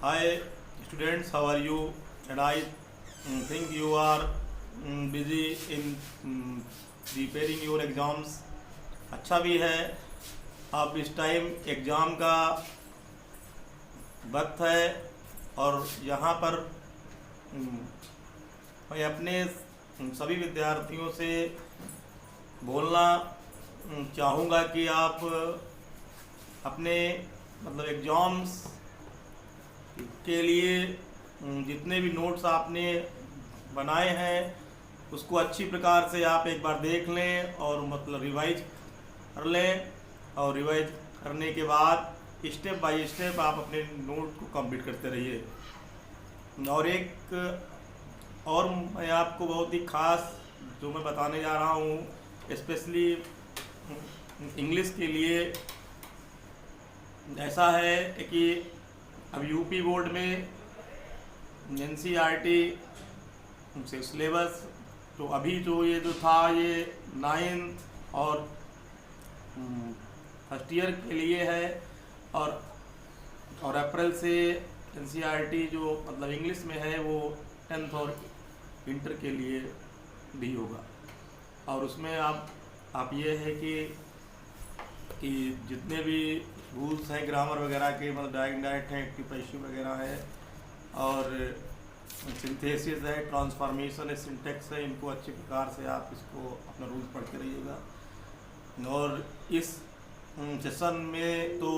Hi students, how are you? And I think you are busy in preparing your exams. अच्छा भी है, अब इस टाइम एग्ज़ाम का वक्त है और यहाँ पर मैं अपने सभी विद्यार्थियों से बोलना चाहूँगा कि आप अपने मतलब एग्ज़ाम्स के लिए जितने भी नोट्स आपने बनाए हैं उसको अच्छी प्रकार से आप एक बार देख लें और मतलब रिवाइज कर लें, और रिवाइज करने के बाद स्टेप बाय स्टेप आप अपने नोट को कंप्लीट करते रहिए। और एक और मैं आपको बहुत ही खास जो मैं बताने जा रहा हूँ स्पेशली इंग्लिश के लिए, ऐसा है कि अब यूपी बोर्ड में एनसीईआरटी से सिलेबस तो अभी जो ये जो था ये 9th और फर्स्ट ईयर के लिए है, और अप्रैल से एनसीईआरटी जो मतलब इंग्लिश में है वो 10th और इंटर के लिए भी होगा। और उसमें आप ये है कि जितने भी रूल्स हैं ग्रामर वगैरह के, मतलब डायरेक्ट हैं, एक्टिव पैसिव वगैरह है, और सिंथेसिस है, ट्रांसफॉर्मेशन है, सिंटेक्स है, इनको अच्छी प्रकार से आप इसको अपना रूल्स पढ़ते रहिएगा। और इस सेशन में तो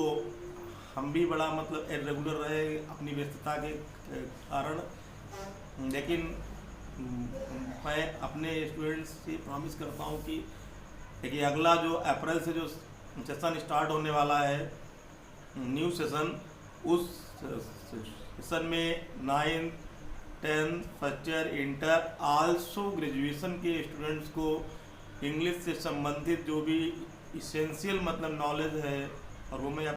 हम भी बड़ा मतलब इरेगुलर रहे अपनी व्यस्तता के कारण, लेकिन मैं अपने स्टूडेंट्स से प्रॉमिस करता हूँ कि अगला जो अप्रैल से जो सेशन स्टार्ट होने वाला है न्यू सेशन, उस सेशन में 9th 10th first year inter also graduation के स्टूडेंट्स को इंग्लिश से संबंधित जो भी इसेंशियल मतलब नॉलेज है और वो मैं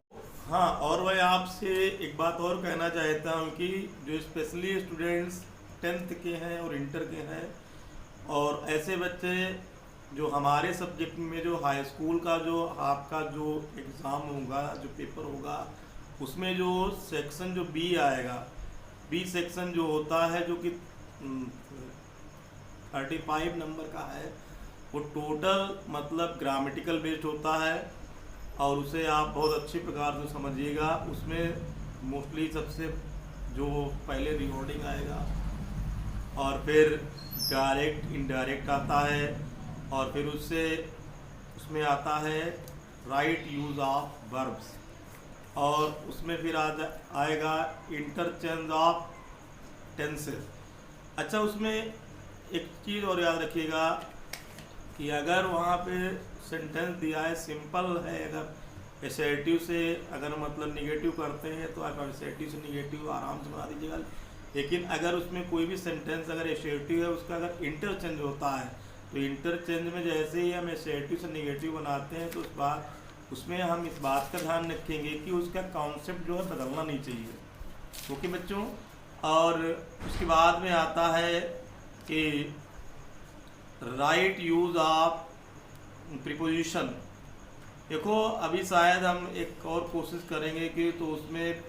हाँ, और मैं आपसे एक बात और कहना चाहता हूँ कि जो स्पेशली स्टूडेंट्स 10th के हैं और इंटर के हैं, और ऐसे बच्चे जो हमारे सब्जेक्ट में जो हाई स्कूल का जो आपका जो एग्ज़ाम होगा, जो पेपर होगा, उसमें जो सेक्शन जो बी आएगा, बी सेक्शन जो होता है जो कि 35 नंबर का है, वो टोटल मतलब ग्रामेटिकल बेस्ड होता है, और उसे आप बहुत अच्छी प्रकार से समझिएगा। उसमें मोस्टली सबसे जो पहले रिकॉर्डिंग आएगा, और फिर डायरेक्ट इनडायरेक्ट आता है, और फिर उसमें आता है राइट यूज़ ऑफ वर्ब्स, और उसमें फिर आएगा इंटरचेंज ऑफ टेंसेस। अच्छा, उसमें एक चीज़ और याद रखिएगा कि अगर वहाँ पे सेंटेंस दिया है सिंपल है, अगर एसेटिव से अगर मतलब निगेटिव करते हैं तो आप एसेटिव से निगेटिव आराम से बना दीजिएगा। लेकिन अगर उसमें कोई भी सेंटेंस अगर एसेटिव है, उसका अगर इंटरचेंज होता है तो इंटरचेंज में जैसे ही हम एसेटिव से निगेटिव बनाते हैं तो उसमें हम इस बात का ध्यान रखेंगे कि उसका कॉन्सेप्ट जो है बदलना नहीं चाहिए। ओके बच्चों, और उसके बाद में आता है कि राइट यूज़ ऑफ प्रीपोजिशन। देखो अभी शायद हम एक और कोशिश करेंगे कि तो उसमें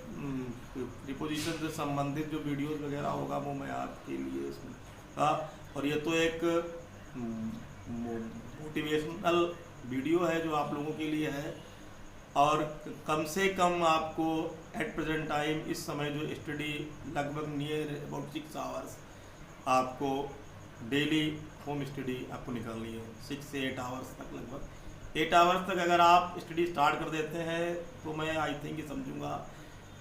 प्रीपोजिशन से संबंधित जो वीडियोस वगैरह होगा वो मैं आपके लिए इसमें और ये तो एक मोटिवेशनल वीडियो है जो आप लोगों के लिए है, और कम से कम आपको एट प्रेजेंट टाइम इस समय जो स्टडी लगभग नियर अबाउट 6 आवर्स आपको डेली होम स्टडी आपको निकालनी है। 6 से 8 आवर्स तक, लगभग 8 आवर्स तक अगर आप स्टडी स्टार्ट कर देते हैं तो मैं आई थिंक ये समझूंगा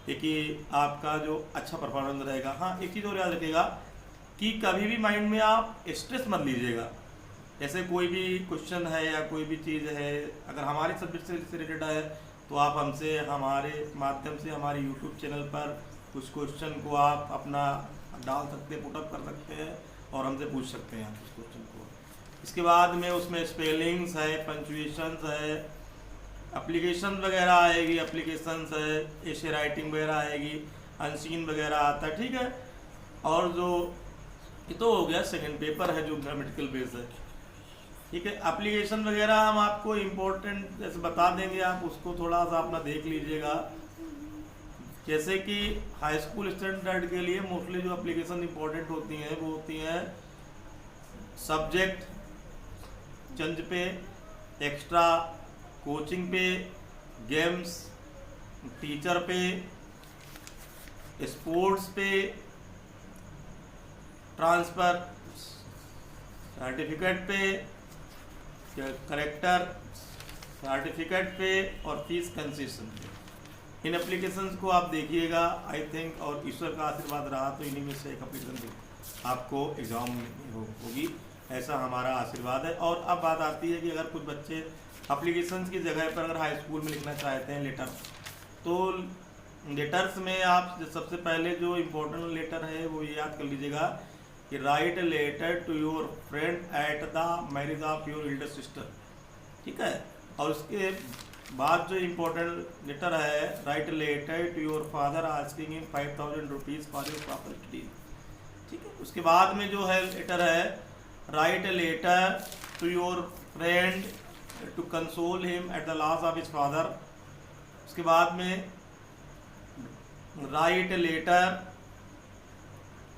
कि आपका जो अच्छा परफॉर्मेंस रहेगा। हाँ, एक चीज़ और याद रखिएगा कि कभी भी माइंड में आप स्ट्रेस मत लीजिएगा। जैसे कोई भी क्वेश्चन है या कोई भी चीज़ है अगर हमारे सब्जेक्ट से रिलेटेड है तो आप हमसे हमारे माध्यम से हमारे यूट्यूब चैनल पर उस क्वेश्चन को आप अपना डाल सकते हैं, पुटअप कर सकते हैं और हमसे पूछ सकते हैं आप उस क्वेश्चन को। इसके बाद में उसमें स्पेलिंग्स है, पंचुएशंस है, एप्लीकेशन वगैरह आएगी, एप्लीकेशंस है, ऐसे राइटिंग वगैरह आएगी, अनसीन वगैरह आता है, ठीक है। और जो ये तो हो गया सेकंड पेपर है जो ग्रामेटिकल बेस है, ठीक है। एप्लीकेशन वगैरह हम आपको इम्पोर्टेंट जैसे बता देंगे, आप उसको थोड़ा सा अपना देख लीजिएगा जैसे कि हाई स्कूल स्टैंडर्ड के लिए मोस्टली जो एप्लीकेशन इंपॉर्टेंट होती हैं वो होती हैं सब्जेक्ट चेंज पे, एक्स्ट्रा कोचिंग पे, गेम्स, टीचर पे, स्पोर्ट्स पे, ट्रांसफ़र सर्टिफिकेट पे, करेक्टर सर्टिफिकेट पे और फीस कंसेशन पे। इन एप्लीकेशंस को आप देखिएगा आई थिंक, और ईश्वर का आशीर्वाद रहा तो इन्हीं में से एक एप्लीकेशन आपको एग्ज़ाम में होगी, ऐसा हमारा आशीर्वाद है। और अब बात आती है कि अगर कुछ बच्चे एप्लीकेशंस की जगह पर अगर हाई स्कूल में लिखना चाहते हैं लेटर, तो लेटर्स में आप सबसे पहले जो इम्पोर्टेंट लेटर है वो ये याद कर लीजिएगा कि write a letter to your friend at the marriage of your elder sister, ठीक है। और उसके बाद जो इम्पोर्टेंट लेटर है, write a letter to your father asking him 5000 rupees for your property, ठीक है। उसके बाद में जो है लेटर है, write a letter to your friend to console him at the loss of his father. उसके बाद में write a letter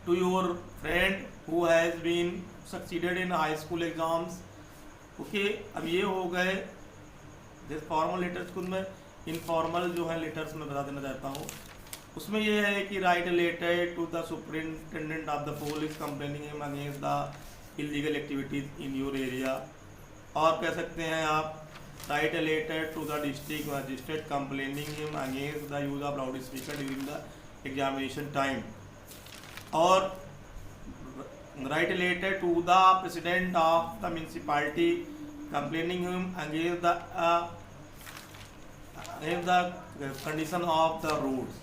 to your friend who has been succeeded in high school exams. Okay, अब ये हो गए जैसे formal letters. खुद में इनफॉर्मल जो है लेटर्स मैं बता देना चाहता हूँ, उसमें ये है कि write a letter to the superintendent of the police complaining him against the illegal activities in your area. और कह सकते हैं आप write a letter to the district magistrate complaining him against the use of loud speaker during the examination time. और write a letter to the president of the municipality complaining him against the condition of the roads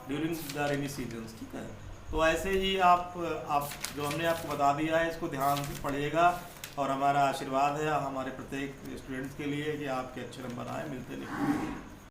during the rainy seasons, ठीक है। तो ऐसे ही आप जो हमने आपको बता दिया है इसको ध्यान से पढ़िएगा, और हमारा आशीर्वाद है हमारे प्रत्येक स्टूडेंट्स के लिए कि आपके अच्छे नंबर आए। मिलते नहीं।